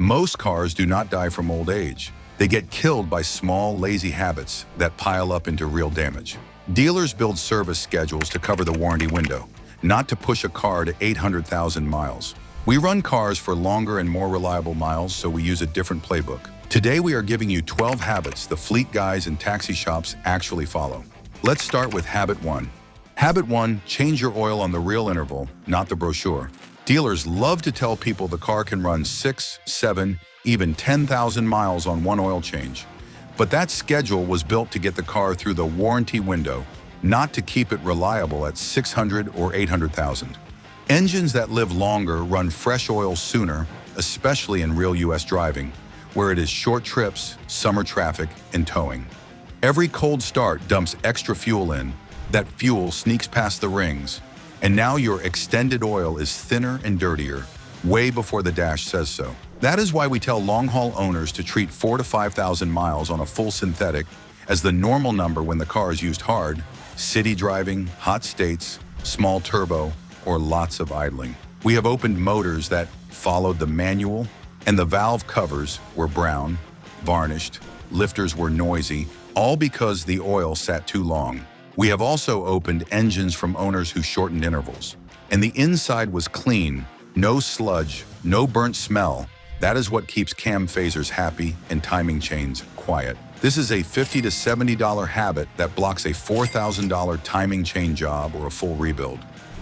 Most cars do not die from old age. They get killed by small, lazy habits that pile up into real damage. Dealers build service schedules to cover the warranty window, not to push a car to 800,000 miles. We run cars for longer and more reliable miles, so we use a different playbook. Today we are giving you 12 habits the fleet guys and taxi shops actually follow. Let's start with habit 1. Habit 1, change your oil on the real interval, not the brochure. Dealers love to tell people the car can run 6, 7, even 10,000 miles on one oil change. But that schedule was built to get the car through the warranty window, not to keep it reliable at 600 or 800,000. Engines that live longer run fresh oil sooner, especially in real US driving, where it is short trips, summer traffic, and towing. Every cold start dumps extra fuel in. That fuel sneaks past the rings, and now your extended oil is thinner and dirtier, way before the dash says so. That is why we tell long-haul owners to treat 4,000 to 5,000 miles on a full synthetic as the normal number when the car is used hard, city driving, hot states, small turbo, or lots of idling. We have opened motors that followed the manual, and the valve covers were brown, varnished, lifters were noisy, all because the oil sat too long. We have also opened engines from owners who shortened intervals, and the inside was clean, no sludge, no burnt smell. That is what keeps cam phasers happy and timing chains quiet. This is a $50 to $70 habit that blocks a $4,000 timing chain job or a full rebuild.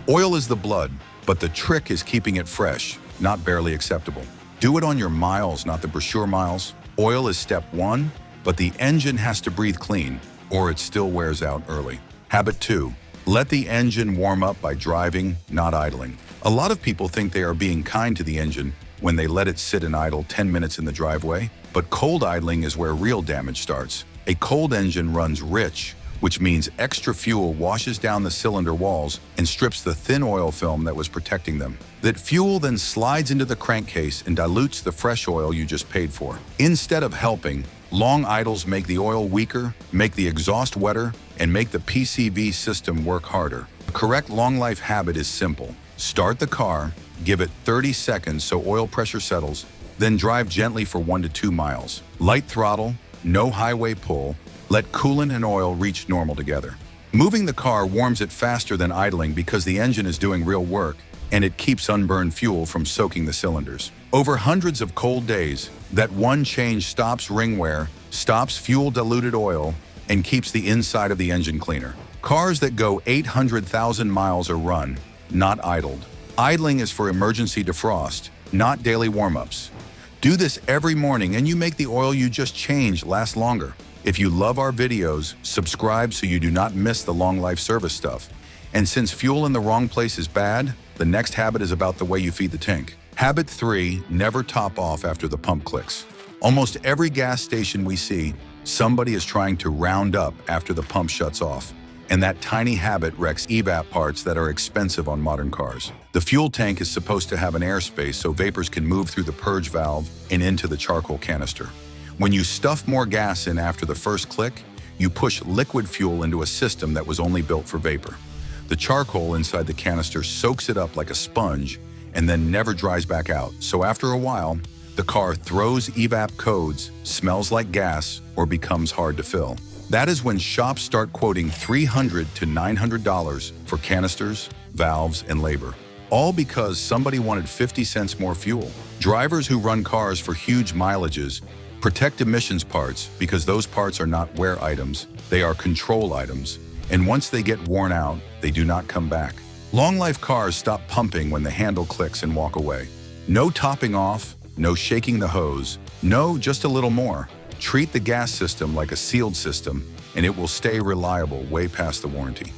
Oil is the blood, but the trick is keeping it fresh, not barely acceptable. Do it on your miles, not the brochure miles. Oil is step 1, but the engine has to breathe clean, or it still wears out early. Habit 2. Let the engine warm up by driving, not idling. A lot of people think they are being kind to the engine when they let it sit and idle 10 minutes in the driveway, but cold idling is where real damage starts. A cold engine runs rich, which means extra fuel washes down the cylinder walls and strips the thin oil film that was protecting them. That fuel then slides into the crankcase and dilutes the fresh oil you just paid for. Instead of helping, long idles make the oil weaker, make the exhaust wetter, and make the PCV system work harder. The correct long life habit is simple. Start the car, give it 30 seconds so oil pressure settles, then drive gently for 1 to 2 miles. Light throttle, no highway pull, let coolant and oil reach normal together. Moving the car warms it faster than idling because the engine is doing real work and it keeps unburned fuel from soaking the cylinders. Over hundreds of cold days, that one change stops ring wear, stops fuel-diluted oil, and keeps the inside of the engine cleaner. Cars that go 800,000 miles are run, not idled. Idling is for emergency defrost, not daily warm-ups. Do this every morning and you make the oil you just changed last longer. If you love our videos, subscribe so you do not miss the long life service stuff. And since fuel in the wrong place is bad, the next habit is about the way you feed the tank. Habit 3, never top off after the pump clicks. Almost every gas station we see, somebody is trying to round up after the pump shuts off. And that tiny habit wrecks EVAP parts that are expensive on modern cars. The fuel tank is supposed to have an airspace so vapors can move through the purge valve and into the charcoal canister. When you stuff more gas in after the first click, you push liquid fuel into a system that was only built for vapor. The charcoal inside the canister soaks it up like a sponge and then never dries back out. So after a while, the car throws EVAP codes, smells like gas, or becomes hard to fill. That is when shops start quoting $300 to $900 for canisters, valves, and labor. All because somebody wanted 50 cents more fuel. Drivers who run cars for huge mileages protect emissions parts because those parts are not wear items, they are control items. And once they get worn out, they do not come back. Long life cars stop pumping when the handle clicks and walk away. No topping off, no shaking the hose, no, just a little more. Treat the gas system like a sealed system and it will stay reliable way past the warranty.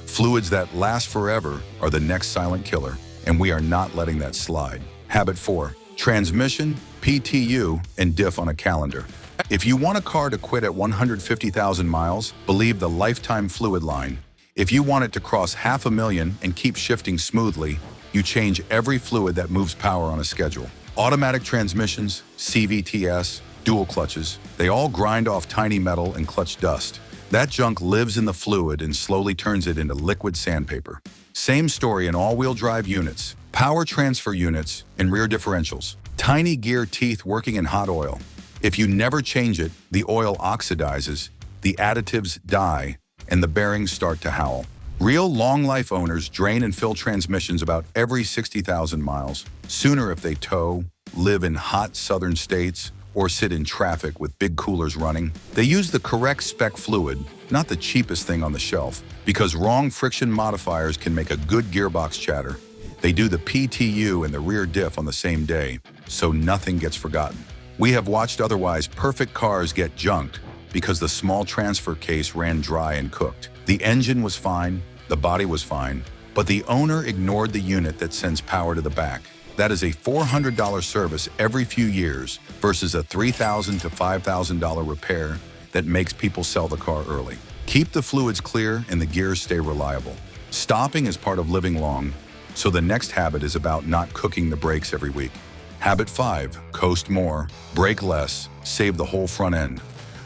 Fluids that last forever are the next silent killer, and we are not letting that slide. Habit 4, transmission, PTU, and diff on a calendar. If you want a car to quit at 150,000 miles, believe the lifetime fluid line. If you want it to cross 500,000 and keep shifting smoothly, you change every fluid that moves power on a schedule. Automatic transmissions, CVTs, dual clutches, they all grind off tiny metal and clutch dust. That junk lives in the fluid and slowly turns it into liquid sandpaper. Same story in all-wheel drive units, power transfer units, and rear differentials. Tiny gear teeth working in hot oil. If you never change it, the oil oxidizes, the additives die, and the bearings start to howl. Real long-life owners drain and fill transmissions about every 60,000 miles, sooner if they tow, live in hot southern states, or sit in traffic with big coolers running. They use the correct spec fluid, not the cheapest thing on the shelf, because wrong friction modifiers can make a good gearbox chatter. They do the PTU and the rear diff on the same day, so nothing gets forgotten. We have watched otherwise perfect cars get junked because the small transfer case ran dry and cooked. The engine was fine, the body was fine, but the owner ignored the unit that sends power to the back. That is a $400 service every few years versus a $3,000 to $5,000 repair that makes people sell the car early. Keep the fluids clear and the gears stay reliable. Stopping is part of living long, so the next habit is about not cooking the brakes every week. Habit 5, coast more, brake less, save the whole front end.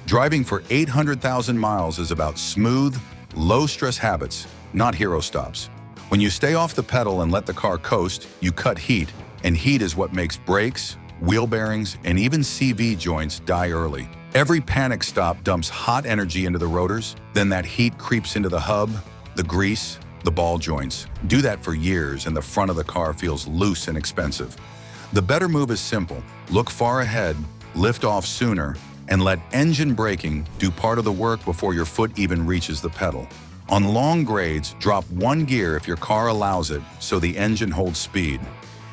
Driving for 800,000 miles is about smooth, low-stress habits, not hero stops. When you stay off the pedal and let the car coast, you cut heat, and heat is what makes brakes, wheel bearings, and even CV joints die early. Every panic stop dumps hot energy into the rotors, then that heat creeps into the hub, the grease, the ball joints. Do that for years and the front of the car feels loose and expensive. The better move is simple. Look far ahead, lift off sooner, and let engine braking do part of the work before your foot even reaches the pedal. On long grades, drop one gear if your car allows it so the engine holds speed.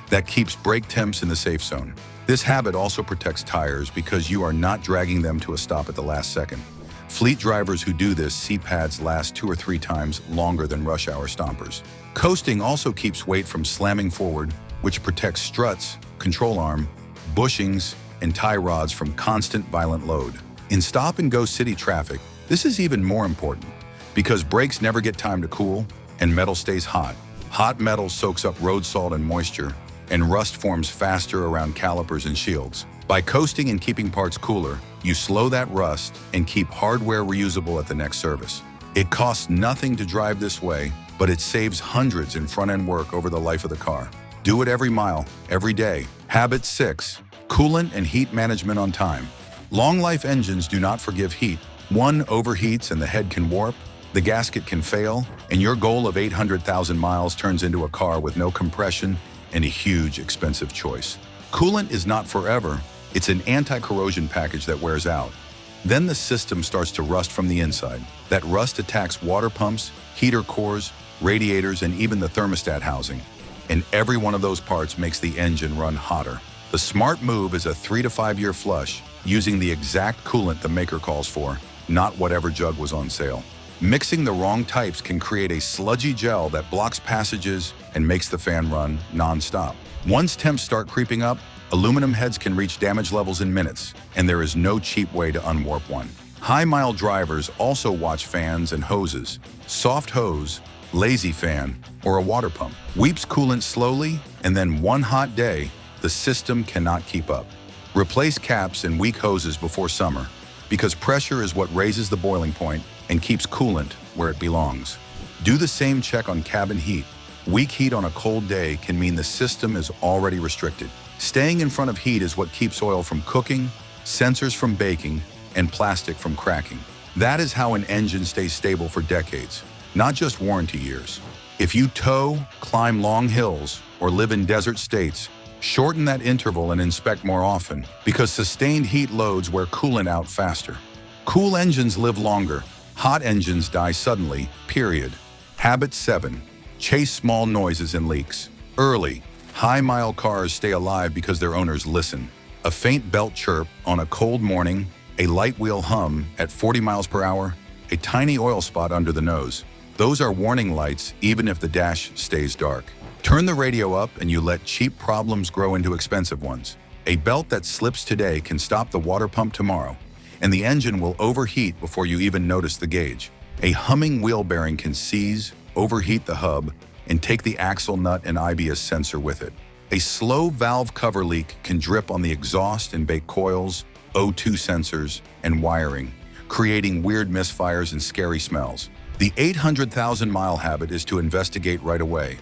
That keeps brake temps in the safe zone. This habit also protects tires because you are not dragging them to a stop at the last second. Fleet drivers who do this see pads last 2 or 3 times longer than rush hour stompers. Coasting also keeps weight from slamming forward, which protects struts, control arm, bushings, and tie rods from constant violent load. In stop-and-go city traffic, this is even more important because brakes never get time to cool and metal stays hot. Hot metal soaks up road salt and moisture, and rust forms faster around calipers and shields. By coasting and keeping parts cooler, you slow that rust and keep hardware reusable at the next service. It costs nothing to drive this way, but it saves hundreds in front-end work over the life of the car. Do it every mile, every day. Habit 6, coolant and heat management on time. Long-life engines do not forgive heat. One overheats and the head can warp, the gasket can fail, and your goal of 800,000 miles turns into a car with no compression and a huge, expensive choice. Coolant is not forever. It's an anti-corrosion package that wears out. Then the system starts to rust from the inside. That rust attacks water pumps, heater cores, radiators, and even the thermostat housing. And every one of those parts makes the engine run hotter. The smart move is a 3 to 5 year flush using the exact coolant the maker calls for, not whatever jug was on sale. Mixing the wrong types can create a sludgy gel that blocks passages and makes the fan run non-stop. Once temps start creeping up, aluminum heads can reach damage levels in minutes, and there is no cheap way to unwarp one. High-mile drivers also watch fans and hoses. Soft hose, lazy fan, or a water pump weeps coolant slowly, and then one hot day, the system cannot keep up. Replace caps and weak hoses before summer, because pressure is what raises the boiling point and keeps coolant where it belongs. Do the same check on cabin heat. Weak heat on a cold day can mean the system is already restricted. Staying in front of heat is what keeps oil from cooking, sensors from baking, and plastic from cracking. That is how an engine stays stable for decades, not just warranty years. If you tow, climb long hills, or live in desert states, shorten that interval and inspect more often, because sustained heat loads wear coolant out faster. Cool engines live longer. Hot engines die suddenly, period. Habit 7, chase small noises and leaks. Early, high-mile cars stay alive because their owners listen. A faint belt chirp on a cold morning, a light wheel hum at 40 miles per hour, a tiny oil spot under the nose. Those are warning lights even if the dash stays dark. Turn the radio up and you let cheap problems grow into expensive ones. A belt that slips today can stop the water pump tomorrow, and the engine will overheat before you even notice the gauge. A humming wheel bearing can seize, overheat the hub, and take the axle nut and IBS sensor with it. A slow valve cover leak can drip on the exhaust and bake coils, O2 sensors, and wiring, creating weird misfires and scary smells. The 800,000-mile habit is to investigate right away.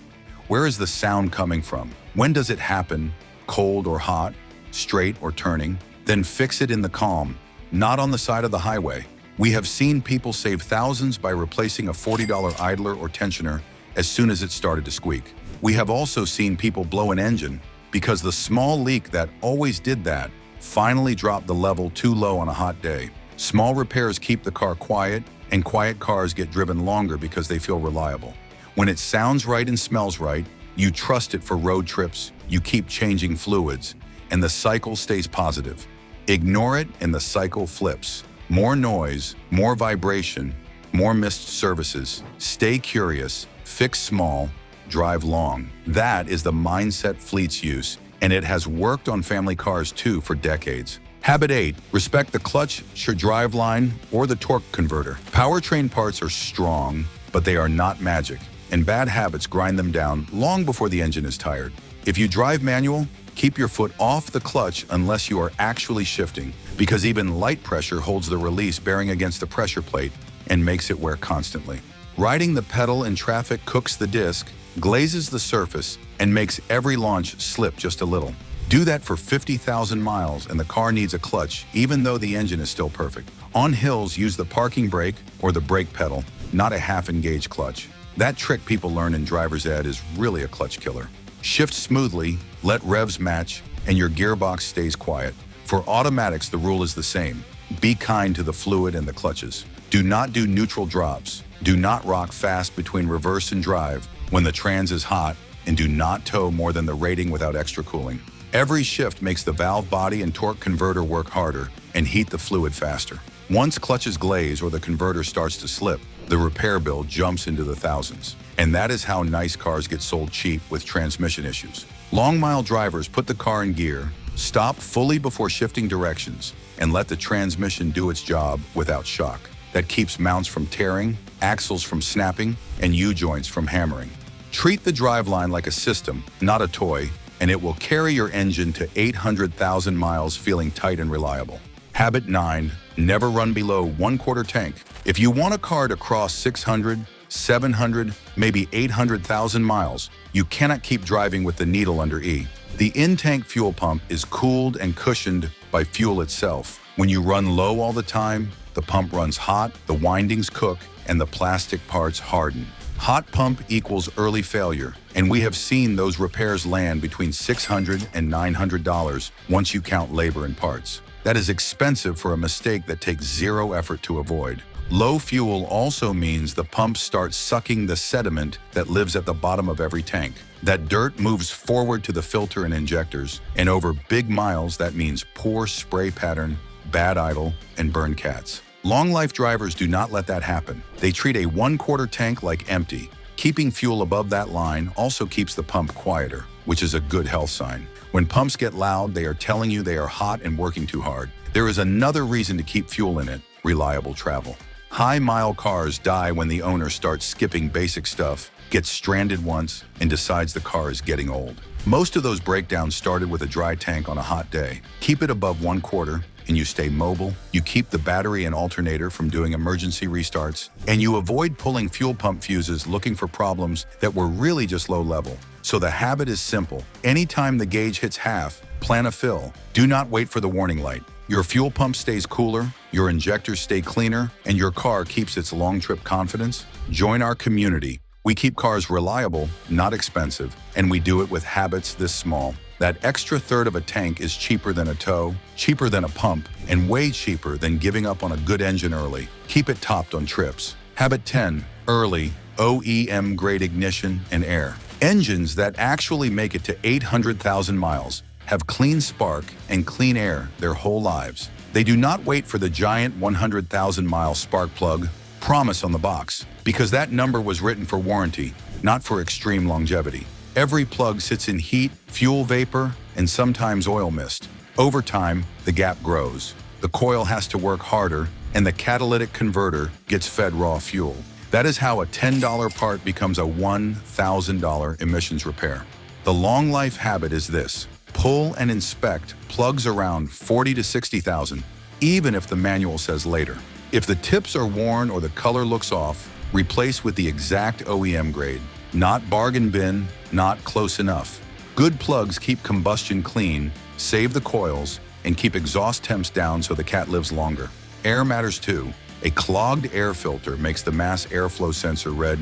Where is the sound coming from? When does it happen? Cold or hot? straight or turning, then fix it in the calm, not on the side of the highway. We have seen people save thousands by replacing a $40 idler or tensioner as soon as it started to squeak. We have also seen people blow an engine because the small leak that always did that finally dropped the level too low on a hot day. Small repairs keep the car quiet, and quiet cars get driven longer because they feel reliable. When it sounds right and smells right, you trust it for road trips, you keep changing fluids, and the cycle stays positive. Ignore it and the cycle flips. More noise, more vibration, more missed services. Stay curious, fix small, drive long. That is the mindset fleets use, and it has worked on family cars too for decades. Habit 8, respect the clutch, your driveline, or the torque converter. Powertrain parts are strong, but they are not magic, and bad habits grind them down long before the engine is tired. If you drive manual, keep your foot off the clutch unless you are actually shifting, because even light pressure holds the release bearing against the pressure plate and makes it wear constantly. Riding the pedal in traffic cooks the disc, glazes the surface, and makes every launch slip just a little. Do that for 50,000 miles and the car needs a clutch, even though the engine is still perfect. On hills, use the parking brake or the brake pedal, not a half-engaged clutch. That trick people learn in driver's ed is really a clutch killer. Shift smoothly, let revs match, and your gearbox stays quiet. For automatics, the rule is the same. Be kind to the fluid and the clutches. Do not do neutral drops. Do not rock fast between reverse and drive when the trans is hot, and do not tow more than the rating without extra cooling. Every shift makes the valve body and torque converter work harder and heat the fluid faster. Once clutches glaze or the converter starts to slip, the repair bill jumps into the thousands. And that is how nice cars get sold cheap with transmission issues. Long-mile drivers put the car in gear, stop fully before shifting directions, and let the transmission do its job without shock. That keeps mounts from tearing, axles from snapping, and U-joints from hammering. Treat the driveline like a system, not a toy, and it will carry your engine to 800,000 miles feeling tight and reliable. Habit 9, never run below 1/4 tank. If you want a car to cross 600, 700, maybe 800,000 miles, you cannot keep driving with the needle under E. The in-tank fuel pump is cooled and cushioned by fuel itself. When you run low all the time, the pump runs hot, the windings cook, and the plastic parts harden. Hot pump equals early failure, and we have seen those repairs land between $600 and $900 once you count labor and parts. That is expensive for a mistake that takes zero effort to avoid. Low fuel also means the pump starts sucking the sediment that lives at the bottom of every tank. That dirt moves forward to the filter and injectors, and over big miles that means poor spray pattern, bad idle, and burn cats. Long-life drivers do not let that happen. They treat a 1/4 tank like empty. Keeping fuel above that line also keeps the pump quieter, which is a good health sign. When pumps get loud, they are telling you they are hot and working too hard. There is another reason to keep fuel in it: reliable travel. High-mile cars die when the owner starts skipping basic stuff, gets stranded once, and decides the car is getting old. Most of those breakdowns started with a dry tank on a hot day. Keep it above 1/4, and you stay mobile, you keep the battery and alternator from doing emergency restarts, and you avoid pulling fuel pump fuses looking for problems that were really just low level. So the habit is simple. Anytime the gauge hits half, plan a fill. Do not wait for the warning light. Your fuel pump stays cooler, your injectors stay cleaner, and your car keeps its long trip confidence. Join our community. We keep cars reliable, not expensive, and we do it with habits this small. That extra third of a tank is cheaper than a tow, cheaper than a pump, and way cheaper than giving up on a good engine early. Keep it topped on trips. Habit 10, early, OEM grade ignition and air. Engines that actually make it to 800,000 miles have clean spark and clean air their whole lives. They do not wait for the giant 100,000-mile spark plug promise on the box, because that number was written for warranty, not for extreme longevity. Every plug sits in heat, fuel vapor, and sometimes oil mist. Over time, the gap grows. The coil has to work harder, and the catalytic converter gets fed raw fuel. That is how a $10 part becomes a $1,000 emissions repair. The long life habit is this: pull and inspect plugs around 40 to 60,000, even if the manual says later. If the tips are worn or the color looks off, replace with the exact OEM grade. Not bargain bin, not close enough. Good plugs keep combustion clean, save the coils, and keep exhaust temps down so the cat lives longer. Air matters too. A clogged air filter makes the mass airflow sensor read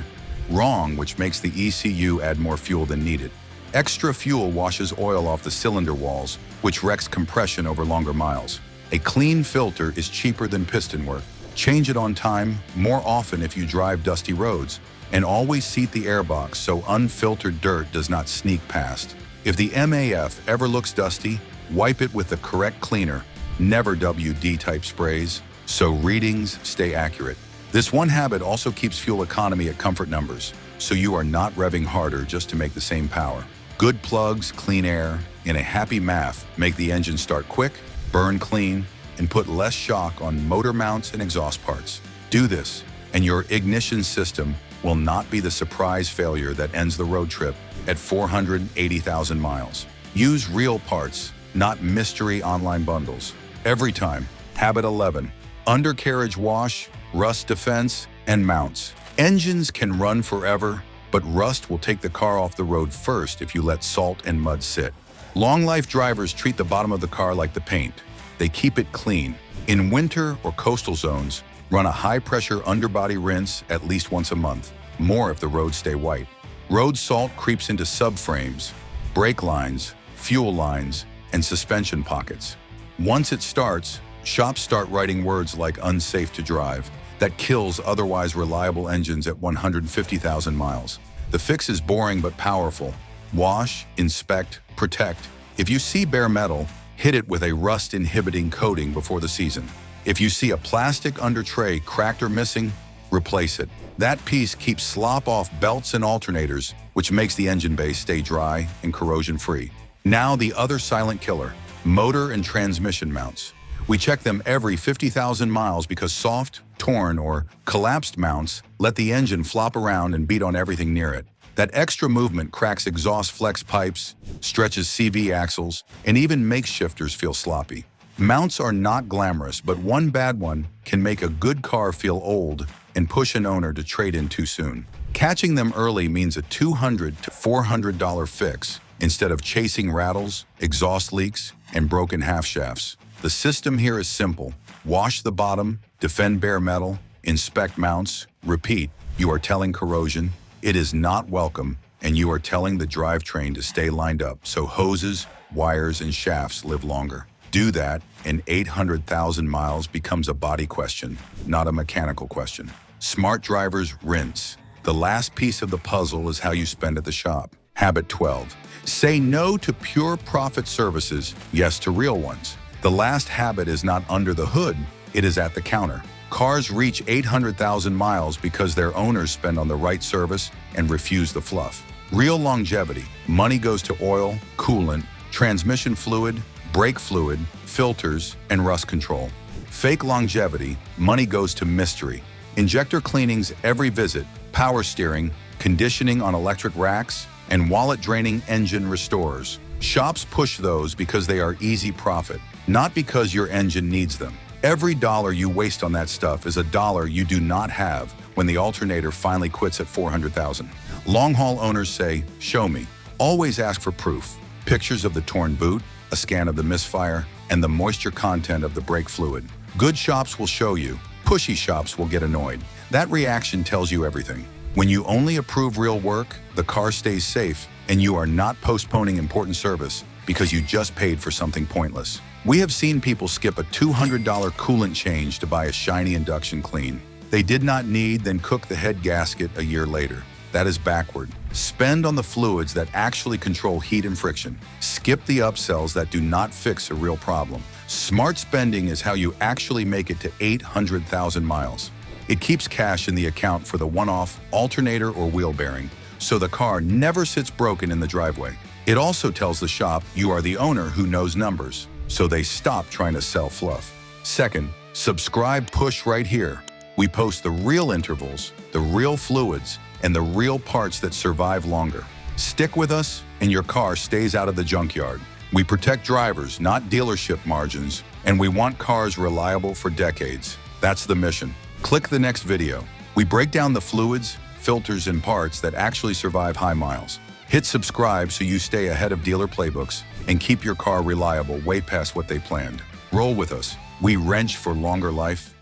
wrong, which makes the ECU add more fuel than needed. Extra fuel washes oil off the cylinder walls, which wrecks compression over longer miles. A clean filter is cheaper than piston work. Change it on time, more often if you drive dusty roads, and always seat the airbox so unfiltered dirt does not sneak past. If the MAF ever looks dusty, wipe it with the correct cleaner, never WD-type sprays, so readings stay accurate. This one habit also keeps fuel economy at comfort numbers, so you are not revving harder just to make the same power. Good plugs, clean air, and a happy MAF make the engine start quick, burn clean, and put less shock on motor mounts and exhaust parts. Do this, and your ignition system will not be the surprise failure that ends the road trip at 480,000 miles. Use real parts, not mystery online bundles. Every time. Habit 11. Undercarriage wash, rust defense, and mounts. Engines can run forever, but rust will take the car off the road first if you let salt and mud sit. Long-life drivers treat the bottom of the car like the paint. They keep it clean. In winter or coastal zones, run a high-pressure underbody rinse at least once a month, more if the roads stay white. Road salt creeps into subframes, brake lines, fuel lines, and suspension pockets. Once it starts, shops start writing words like unsafe to drive. That kills otherwise reliable engines at 150,000 miles. The fix is boring but powerful. Wash, inspect, protect. If you see bare metal, hit it with a rust-inhibiting coating before the season. If you see a plastic under tray cracked or missing, replace it. That piece keeps slop off belts and alternators, which makes the engine base stay dry and corrosion-free. Now the other silent killer, motor and transmission mounts. We check them every 50,000 miles because soft, torn, or collapsed mounts let the engine flop around and beat on everything near it. That extra movement cracks exhaust flex pipes, stretches CV axles, and even makes shifters feel sloppy. Mounts are not glamorous, but one bad one can make a good car feel old and push an owner to trade in too soon. Catching them early means a $200 to $400 fix instead of chasing rattles, exhaust leaks, and broken half shafts. The system here is simple. Wash the bottom, defend bare metal, inspect mounts, repeat. You are telling corrosion it is not welcome, and you are telling the drivetrain to stay lined up so hoses, wires, and shafts live longer. Do that, and 800,000 miles becomes a body question, not a mechanical question. Smart drivers rinse. The last piece of the puzzle is how you spend at the shop. Habit 12. Say no to pure profit services, yes to real ones. The last habit is not under the hood, it is at the counter. Cars reach 800,000 miles because their owners spend on the right service and refuse the fluff. Real longevity. Money goes to oil, coolant, transmission fluid, brake fluid, filters, and rust control. Fake longevity. Money goes to mystery. Injector cleanings every visit, power steering, conditioning on electric racks, and wallet-draining engine restorers. Shops push those because they are easy profit, not because your engine needs them. Every dollar you waste on that stuff is a dollar you do not have when the alternator finally quits at 400,000. Long-haul owners say, show me. Always ask for proof. Pictures of the torn boot, a scan of the misfire, and the moisture content of the brake fluid. Good shops will show you. Pushy shops will get annoyed. That reaction tells you everything. When you only approve real work, the car stays safe, and you are not postponing important service because you just paid for something pointless. We have seen people skip a $200 coolant change to buy a shiny induction clean they did not need, then cook the head gasket a year later. That is backward. Spend on the fluids that actually control heat and friction. Skip the upsells that do not fix a real problem. Smart spending is how you actually make it to 800,000 miles. It keeps cash in the account for the one-off alternator or wheel bearing, so the car never sits broken in the driveway. It also tells the shop you are the owner who knows numbers, so they stop trying to sell fluff. Second, subscribe push right here. We post the real intervals, the real fluids, and the real parts that survive longer. Stick with us, and your car stays out of the junkyard. We protect drivers, not dealership margins, and we want cars reliable for decades. That's the mission. Click the next video. We break down the fluids, filters, and parts that actually survive high miles. Hit subscribe so you stay ahead of dealer playbooks and keep your car reliable way past what they planned. Roll with us. We wrench for longer life,